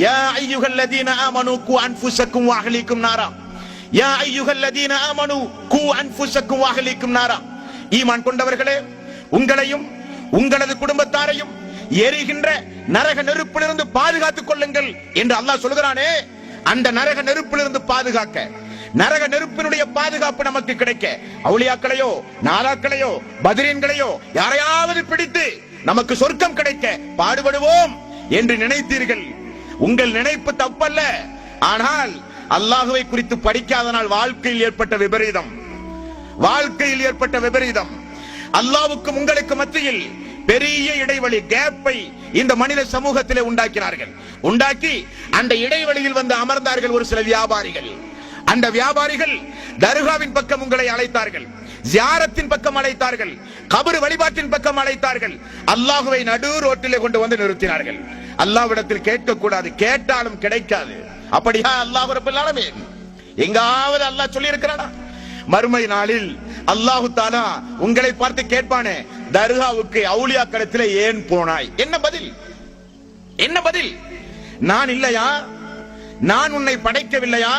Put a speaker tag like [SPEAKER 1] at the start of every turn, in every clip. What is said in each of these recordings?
[SPEAKER 1] யா அய்யுஹல்லதீன ஆமனூ கூ அன்ஃபுஸக்கும் வ அஹ்லீக்கும் நாரா, யா அய்யுஹல்லதீன ஆமனூ கூ அன்ஃபுஸக்கும் வ அஹ்லீக்கும் நாரா. ஈமான் கொண்டவர்களே, உங்களையும் உங்களது குடும்பத்தாரையும் எரிகின்ற நரக நெருப்பிலிருந்து பாதுகாத்துக் கொள்ளுங்கள் என்று அல்லாஹ் சொல்கிறானே. அந்த நரக நெருப்பிலிருந்து பாதுகாக்க, நரக நெருப்பினுடைய பாதுகாப்பு நமக்கு கிடைக்க, அவுலியாக்களையோ நாதாக்களையோ பத்ரீன்களையோ யாரையாவது பிடித்து நமக்கு சொர்க்கம் கிடைக்க பாடுபடுவோம் என்று நினைத்தீர்கள். உங்கள் நினைப்பு தப்பல்ல. ஆனால் அல்லாஹ்வை குறித்து படிக்காதனால் வாழ்க்கையில் ஏற்பட்ட விபரீதம், வாழ்க்கையில் ஏற்பட்ட விபரீதம். அல்லாஹ்வுக்கும் உங்களுக்கு மத்தியில் பெரிய இடைவெளி, கேப்பை இந்த மனித சமூகத்திலே உண்டாக்கினார்கள். உண்டாக்கி அந்த இடைவெளியில் வந்து அமர்ந்தார்கள் ஒரு சில வியாபாரிகள். அந்த வியாபாரிகள் தர்காவின் பக்கம் உங்களை அழைத்தார்கள், ஜியாரத்தின் பக்கம் அழைத்தார்கள், கபர் வழிபாட்டின் பக்கம் அழைத்தார்கள். அல்லாஹ்வை நடு ரோட்டிலே கொண்டு வந்து நிறுத்தினார்கள். அல்லாஹ்விடத்தில் கேட்க கூடாது, கேட்டாலும் கிடைக்காது. அப்படியா அல்லாஹ் ரப்பல் ஆலமீன் எங்காவது அல்லாஹ் சொல்லி இருக்கிறானா? மறுமை நாளில் அல்லாஹு தஆலா உங்களை பார்த்து கேட்பானே, தர்காவுக்கு அவுலியாக்களத்திலே ஏன் போனாய்? என்ன பதில்? என்ன பதில்? நான் இல்லையா? நான் உன்னை படைக்கவில்லையா?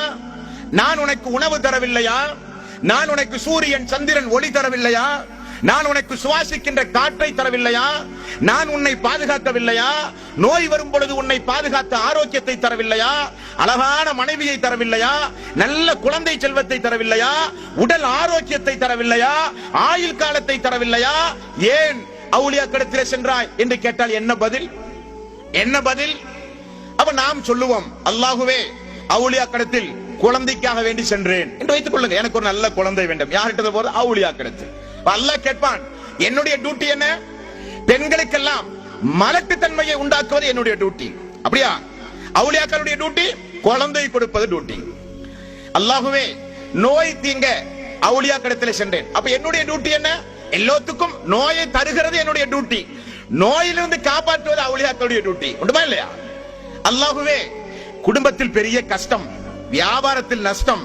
[SPEAKER 1] நான் உனக்கு உணவு தரவில்லையா? நான் உனக்கு சூரியன் சந்திரன் ஒளி தரவில்லையா? நான் உனக்கு சுவாசிக்கின்ற காற்றை தரவில்லையா? நான் உன்னை பாதுகாக்கவில்லையா? நோய் வரும் பொழுது உன்னை பாதுகாத்த ஆரோக்கியத்தை தரவில்லையா? அழகான மனைவியை தரவில்லையா? நல்ல குழந்தை செல்வத்தை தரவில்லையா? உடல் ஆரோக்கியத்தை தரவில்லையா? ஆயுள் காலத்தை தரவில்லையா? ஏன் அவுலியாக்களிடத்திலே சென்றாய் என்று கேட்டால் என்ன பதில்? என்ன பதில்? அப்ப நாம் சொல்லுவோம், அல்லாஹுவே அவுலியாக்களிடத்தில் குழந்தைக்காக வேண்டி சென்றேன் என்று வைத்துக் கொள்ளுங்க. எனக்கு ஒரு நல்ல குழந்தை வேண்டும். யார்கிட்ட போறது? அவுலியாக்களிடத்தில். அல்லாஹ் கேட்பான், என்னுடைய டியூட்டி என்ன? பெண்களுக்கெல்லாம் மலட்டுத்தன்மையை உண்டாக்குவது என்னுடைய டியூட்டி. அப்படியா? அவுலியாக்களுடைய டியூட்டி குழந்தை கொடுப்பது டியூட்டி. அல்லாஹுவே நோய் தீங்க அவுலியாக்களிடத்தில் சென்றேன். அப்ப என்னுடைய டியூட்டி என்ன? எல்லாத்துக்கும் நோயை தருகிறது என்னுடைய டியூட்டி. நோயிலிருந்து காப்பாற்றுவது அவுலியாக்களுடைய டியூட்டி. உண்டுமா இல்லையா? அல்லாஹுவே குடும்பத்தில் பெரிய கஷ்டம், வியாபாரத்தில் நஷ்டம்,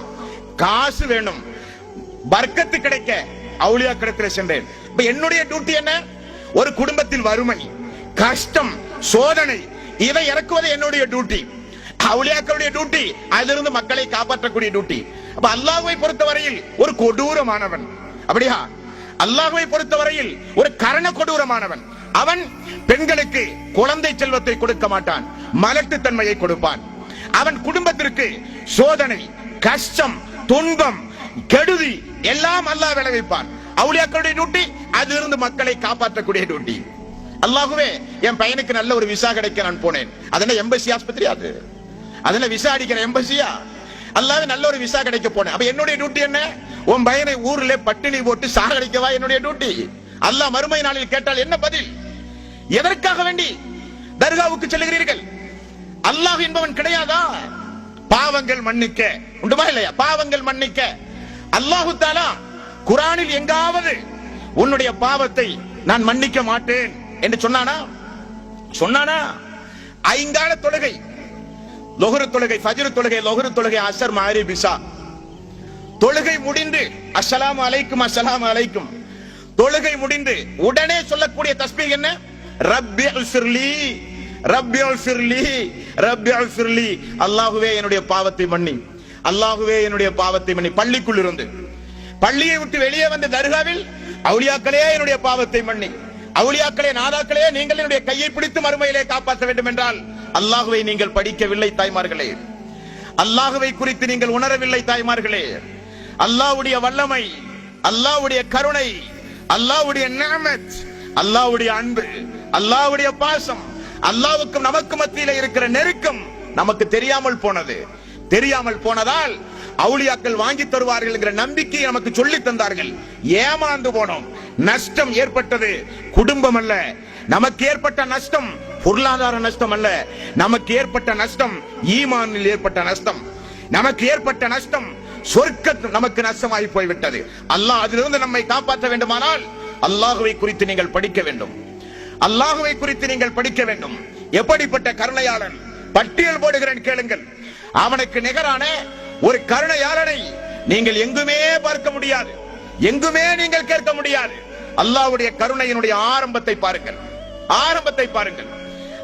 [SPEAKER 1] காசு வேணும், பர்க்கத்து கிடைக்க அவுலியாக்களிடத்தில் சென்றேன். இப்ப என்னுடைய டியூட்டி என்ன? ஒரு குடும்பத்தில் வறுமை, கஷ்டம், சோதனை, இதை இறக்குவது என்னுடைய டியூட்டி. அவுலியாக்களுடைய டியூட்டி அதிலிருந்து மக்களை காப்பாற்றக்கூடிய டியூட்டி. அப்ப அல்லாஹ்வை பொறுத்தவரையில் ஒரு கொடூரமானவன். அப்படியா? அல்லாஹ்வை பொறுத்தவரையில் ஒரு கரண கொடூரமானவன். அவன் பெண்களுக்கு குழந்தை செல்வத்தை கொடுக்க மாட்டான், மலட்டுத்தன்மையை கொடுப்பான். அவன் குடும்பத்திற்கு சோதனை, கஷ்டம், துன்பம், கெடுதி எல்லாம் அல்லாஹ் விளைவிப்பான். அவுலியாக்களுடைய டியூட்டி அதிலிருந்து மக்களை காப்பாற்றக்கூடிய டியூட்டி. அல்லாஹ்வே என் பையனுக்கு நல்ல ஒரு விசா கிடைக்க நான் போனேன். அதென்ன எம்பசி ஆஸ்பத்திரி? அதென்ன விசா அடிக்கிற எம்பசியா? அல்லாஹ்வே நல்ல ஒரு விசா கிடைக்க போனேன். அப்ப என்னுடைய டியூட்டி என்ன? உன் பையனை ஊர்ல பட்டினி போட்டு சாகடிக்கவா என்னுடைய டியூட்டி? அல்லாஹ் மறுமை நாளில் கேட்டால் என்ன பதில்? எதற்காக வேண்டி தர்காவுக்கு செல்லுகிறீர்கள்? அல்லாஹ் என்பவன் கிடையாதா? பாவங்கள் மன்னிக்க உண்டுமா இல்லையா? பாவங்கள் மன்னிக்க அல்லாஹு தஆலா குர்ஆனில் எங்காவது உன்னுடைய பாவத்தை நான் மன்னிக்க மாட்டேன் என்று சொன்னானா? சொன்னானா? ஐங்கால தொழுகை, லுஹ்ர் தொழுகை, ஃபஜ்ர் தொழுகை, லுஹ்ர் தொழுகை, அஸ்ர், மக்ரிப், இஷா தொழுகை முடிந்து அஸ்ஸலாமு அலைக்கும் அஸ்ஸலாமு அலைக்கும் தொழுகை முடிந்து உடனே சொல்லக்கூடிய தஸ்பீஹ் என்ன? ரப்பி உஸ்ர்லி, ரப்பி உஸ்ர்லி, ரப்பி உஸ்ர்லி. அல்லாஹ்வே என்னுடைய பாவத்தை மன்னி, அல்லாஹ்வே என்னுடைய பாவத்தை மன்னி. பள்ளிக்குள் இருந்து, பள்ளியை விட்டு வெளியே வந்த தர்காவில் அவுலியாக்களே என்னுடைய பாவத்தை மன்னி, அவுலியாக்களே நாதாக்களே நீங்கள் என்னுடைய கையை பிடித்து மறுமையிலே காப்பாற்ற வேண்டும் என்றால் அல்லாஹ்வை நீங்கள் படிக்கவில்லை தாய்மார்களே. அல்லாஹ்வை குறித்து நீங்கள் உணரவில்லை தாய்மார்களே. அல்லாஹ்வுடைய வல்லமை, அல்லாஹ்வுடைய கருணை, அல்லாஹ்வுடைய நிஅமத், அல்லாஹ்வுடைய அன்பு, அல்லாஹ்வுடைய பாசம், அல்லாஹ்வுக்கும் நமக்கு மத்தியிலே இருக்கிற நெருக்கம் நமக்கு தெரியாமல் போனது. தெரியாமல் போனதால் அவுலியாக்கள் வாங்கி தருவார்கள் என்கிற நம்பிக்கையை நமக்கு சொல்லி தந்தார்கள். ஏமாந்து போனோம். நஷ்டம் ஏற்பட்டது குடும்பம் அல்ல, நமக்கு ஏற்பட்ட நஷ்டம் பொருளாதார நஷ்டம் அல்ல, நமக்கு ஏற்பட்ட நஷ்டம் ஈமானில் ஏற்பட்ட நஷ்டம், நமக்கு ஏற்பட்ட நஷ்டம் சொர்க்க நமக்கு நஷ்டமாகி போய்விட்டது. அல்லாஹ் அதிலிருந்து நம்மை காப்பாற்ற வேண்டுமானால் அல்லாஹ்வை குறித்து நீங்கள் படிக்க வேண்டும். அல்லாஹ்வை குறித்து நீங்கள் படிக்க வேண்டும். எப்படிப்பட்ட கருணையாளன்? பட்டியல் போடுகிறேன் கேளுங்கள். அவனுக்கு நிகரான ஒரு கருணையாளனை நீங்கள் எங்குமே பார்க்க முடியாது, எங்குமே நீங்கள் கேட்க முடியாது. அல்லாஹ்வுடைய கருணையினுடைய ஆரம்பத்தை பாருங்கள், ஆரம்பத்தை பாருங்கள்.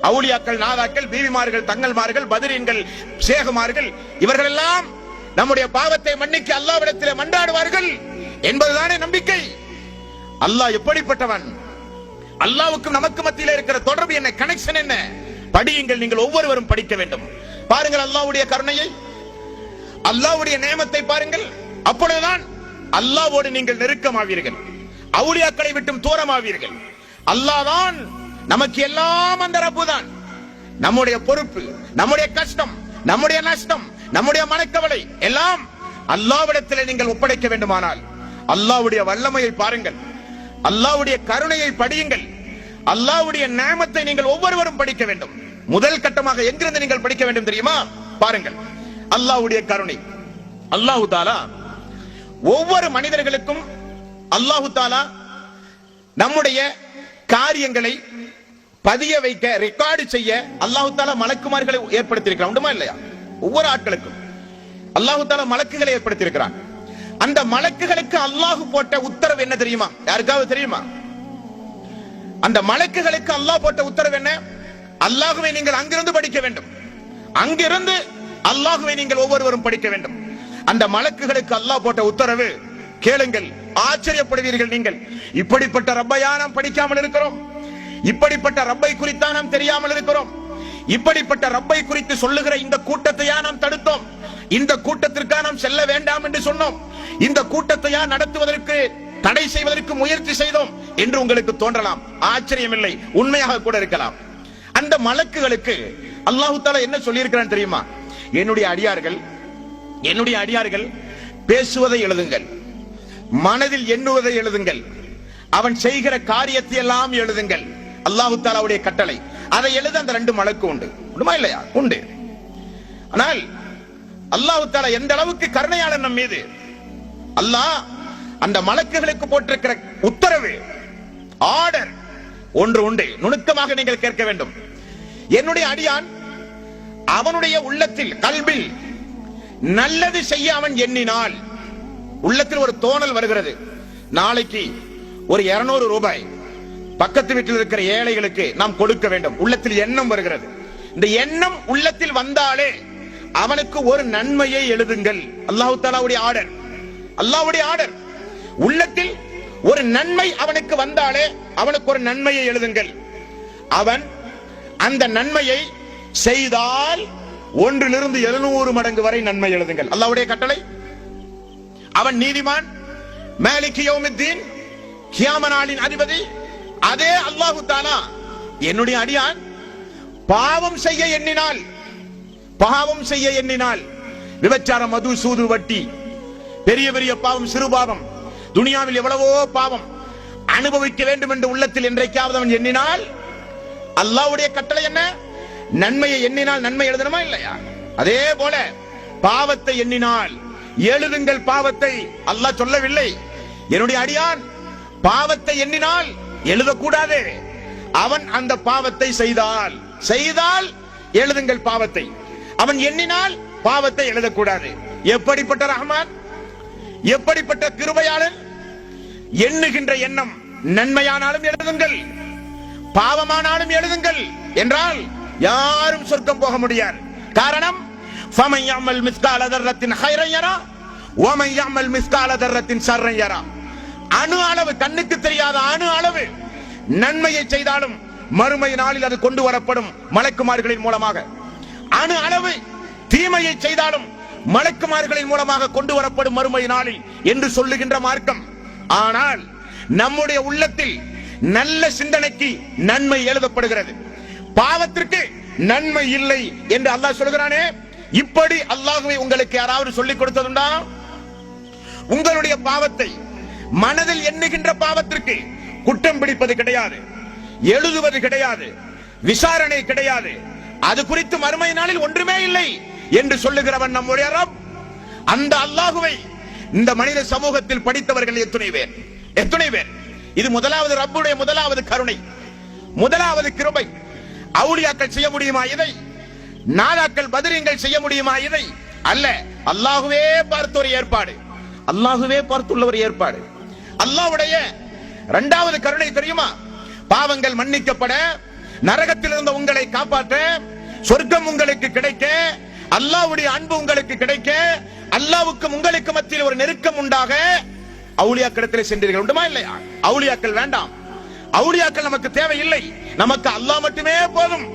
[SPEAKER 1] அவுலியாக்கள், நாதாக்கள், பீவிமார்கள், தங்கல்மார்கள், பத்ரீன்கள், ஷேகுமார்கள் இவர்கள் எல்லாம் நம்முடைய பாவத்தை மன்னிக்க அல்லாஹ்விடத்திலே மன்றாடுவார்கள் என்பதுதானே நம்பிக்கை. அல்லாஹ் எப்படிப்பட்டவன்? அல்லாஹ்வுக்கும் நமக்கு மத்தியில் இருக்கிற தொடர்பு என்ன, கனெக்ஷன் என்ன? படியுங்கள், நீங்கள் ஒவ்வொருவரும் படிக்க வேண்டும். பாருங்கள் அல்லாஹ்வுடைய கருணையை, அல்லாஹ்வுடைய நேமத்தை பாருங்கள். அப்பொழுதுதான் அல்லாஹ்வோடு நீங்கள் நெருக்கமாவீர்கள், அவுலியாக்களை விட்டும் தூரமாவீர்கள். அல்லாஹ் தான் நமக்கு எல்லாம், அந்த ரப்பு தான் நம்முடைய பொறுப்பு, நம்முடைய கஷ்டம், நம்முடைய நஷ்டம், நம்முடைய மனக்கவலை எல்லாம் அல்லாஹ்விடத்தில் நீங்கள் ஒப்படைக்க வேண்டுமானால் அல்லாஹ்வுடைய வல்லமையை பாருங்கள், அல்லாஹ்வுடைய கருணையை படியுங்கள், அல்லாஹ்வுடைய நேமத்தை நீங்கள் ஒவ்வொருவரும் படிக்க வேண்டும். முதல் கட்டமாக எங்கிருந்து நீங்கள் படிக்க வேண்டும் தெரியுமா? பாருங்கள், அல்லாஹ்வுடைய கருணை. அல்லாஹ் தஆலா ஒவ்வொரு மனிதர்களுக்கும் அல்லாஹ் தஆலா நம்முடைய காரியங்களை பதிய வைக்க, ரெக்கார்டு செய்ய அல்லாஹ் தஆலா மலக்குமார்களை ஏற்படுத்தி இருக்கிறான். உண்டுமா இல்லையா? ஒவ்வொரு ஆட்களுக்கும் அல்லாஹ் தஆலா மலக்குகளை ஏற்படுத்தி இருக்கிறான். அந்த மலக்குகளுக்கு அல்லாஹ் போட்ட உத்தரவு என்ன தெரியுமா? யாருக்காவது தெரியுமா? அந்த மலக்குகளுக்கு அல்லாஹ் போட்ட உத்தரவு என்ன? அல்லாஹ்வை நீங்கள் அங்கிருந்து படிக்க வேண்டும், அங்கிருந்து அல்லாஹ்வை நீங்கள் ஒவ்வொருவரும் படிக்க வேண்டும். அந்த மலக்குகளுக்கு அல்லாஹ் போட்ட உத்தரவு கேளுங்கள், ஆச்சரியப்படுவீர்கள். நீங்கள் இப்படிப்பட்ட ரப்பையா நாம் படிக்காமல் இருக்கிறோம், இப்படிப்பட்ட ரப்பை குறித்தா நாம் தெரியாமல் இருக்கிறோம், இப்படிப்பட்ட ரப்பை குறித்து சொல்லுகிற இந்த கூட்டத்தையா நாம் தடுத்தோம், இந்த கூட்டத்திற்காக நாம் செல்ல வேண்டாம் என்று சொன்னோம், இந்த கூட்டத்தையா நடத்துவதற்கு தடை செய்வதற்கு முயற்சி செய்தோம் என்று உங்களுக்கு தோன்றலாம். ஆச்சரியமில்லை, உண்மையாக கூட இருக்கலாம். அந்த மலக்குகளுக்கு அல்லாஹ் தஆலா என்ன சொல்லி இருக்கிறான் தெரியுமா? என்னுடைய அடியார்கள் பேசுவதை எழுதுங்கள், மனதில் எண்ணுவதை எழுதுங்கள், அவன் செய்கிற காரியத்தை எல்லாம் எழுதுங்கள். அல்லாஹ் தஆலாவுடைய கட்டளை. அதை எழுத அந்த ரெண்டு மலக்கு உண்டு. உண்டுமா இல்லையா? உண்டு. ஆனால் அல்லாஹ் தஆலா எந்த அளவுக்கு கருணையாளன் நம் மீது. அல்லாஹ் அந்த மலக்குகளுக்கு போட்டிருக்கிற உத்தரவு, ஆர்டர் ஒன்று உண்டு. நுணுக்கமாக நீங்கள் கேட்க வேண்டும். என்னுடைய அடியான் அவனுடைய உள்ளத்தில், கல்பில் நல்லது செய்ய அவன் எண்ணினால், உள்ளத்தில் ஒரு தோணல் வருகிறது, நாளைக்கு ஒரு 200 ரூபாய் பக்கத்து வீட்டில் இருக்கிற ஏழைகளுக்கு நாம் கொடுக்க வேண்டும். உள்ளத்தில் எண்ணம் வருகிறது. இந்த எண்ணம் உள்ளத்தில் வந்தாலே அவனுக்கு ஒரு நன்மையை எழுதுங்கள். அல்லாஹ் தஆலாவுடைய ஆர்டர், அல்லாஹ்வுடைய ஆர்டர். உள்ளத்தில் ஒரு நன்மை அவனுக்கு வந்தாலே அவனுக்கு ஒரு நன்மையை எழுதுங்கள். அவன் அந்த நன்மையை செய்தால் 1 to 700 மடங்கு வரை நன்மை எழுதுங்கள். அல்லாஹ்வுடைய கட்டளை. அவன் நீதிமான், மாலிக் யௌமித்தீன், கியாம நாளின் அதிபதி. அதே அல்லாஹ் தஆலா என்னுடைய அடியான் பாவம் செய்ய எண்ணினால், விபச்சாரம், மது, சூது, வட்டி, பெரிய பெரிய பாவம், சிறு பாவம், துனியாவில் எவ்வளவோ பாவம் அனுபவிக்க வேண்டும் என்று உள்ளத்தில் என்றைக்காவது அவன் எண்ணினால், அல்லாஹ்வுடைய கட்டளை என்ன? நன்மையை எண்ணினால் நன்மை எழுதணுமா இல்லையா? அதே போல பாவத்தை எண்ணினால் எழுதுங்கள் பாவத்தை. அல்லாஹ் சொல்லவில்லை என்னுடைய அடியான் பாவத்தை எண்ணினால் எழுதக்கூடாது. அவன் அந்த பாவத்தை செய்தால் எழுதுங்கள் பாவத்தை. அவன் எண்ணினால் பாவத்தை எழுதக்கூடாது. எப்படிப்பட்ட ரஹ்மான், எப்படிப்பட்ட கிருபையாளன்! எண்ணுகின்ற எண்ணம் நன்மையானாலும் எழுதுங்கள், பாவமானாலும் எழுதுங்கள் என்றால் யாரும் சொர்க்கம் போக முடியாது. காரணம், ஃபமன் யஅமல் மிஸ்கால தர்ரத்தின் கைரன் யரா வமன் யஅமல் மிஸ்கால தர்ரத்தின் ஷர்ரன் யரா. அணு அளவு, கண்ணுக்கு தெரியாத அணு அளவு நன்மையை செய்தாலும் மறுமை நாளில் அது கொண்டு வரப்படும் மலக்குமார்களின் மூலமாக. அணு அளவு தீமையை செய்தாலும் மலக்குமார்களின் மூலமாக கொண்டு வரப்படும் மறுமை நாளில் என்று சொல்லுகின்ற மார்க்கம். ஆனால் நம்முடைய உள்ளத்தில் நல்ல சிந்தனைக்கு நன்மை எழுதப்படுகிறது, பாவத்திற்கு நன்மை இல்லை என்று அல்லாஹ் சொல்கிறானே. இப்படி அல்லாஹ்வை உங்களுக்கு யாராவது சொல்லிக் கொடுத்ததுண்டா? உங்களுடைய பாவத்தை, மனதில் எண்ணுகின்ற பாவத்திற்கு குற்றம் பிடிப்பது கிடையாது, எழுதுவது கிடையாது, விசாரணை கிடையாது, அது குறித்து மறுமை நாளில் ஒன்றுமே இல்லை என்று சொல்லுகிறவன் நம்முடைய ரப். அந்த அல்லாஹ்வை இந்த மனித சமூகத்தில் படித்தவர்கள் எத்தனை பேர்? இது முதலாவது ரப்புடைய முதலாவது கருணை, முதலாவது கிருபை. அவுலியாக்கள் செய்ய முடியுமா இதை? நாதாக்கள், பத்ரீன்கள் செய்ய முடியுமா இதை? அல்ல. அல்லாஹ்வே பார்த்த ஒரு ஏற்பாடு, அல்லாஹ்வே பார்த்துள்ள ஒரு ஏற்பாடு. அல்லாஹ்வுடைய இரண்டாவது கருணை தெரியுமா? பாவங்கள் மன்னிக்கப்பட, நரகத்தில் இருந்த உங்களை காப்பாற்ற, சொர்க்கம் உங்களுக்கு கிடைக்க, அல்லாஹ்வுடைய அன்பு உங்களுக்கு கிடைக்க, அல்லாஹ்வுக்கும் உங்களுக்கு மத்தியில் ஒரு நெருக்கம் உண்டாக அவுலியாக்களிடத்தில் சென்றீர்கள். உண்டுமா இல்லையா? அவுலியாக்கள் வேண்டாம், அவுலியாக்கள் நமக்கு தேவையில்லை, நமக்கு அல்லாஹ் மட்டுமே போதும்.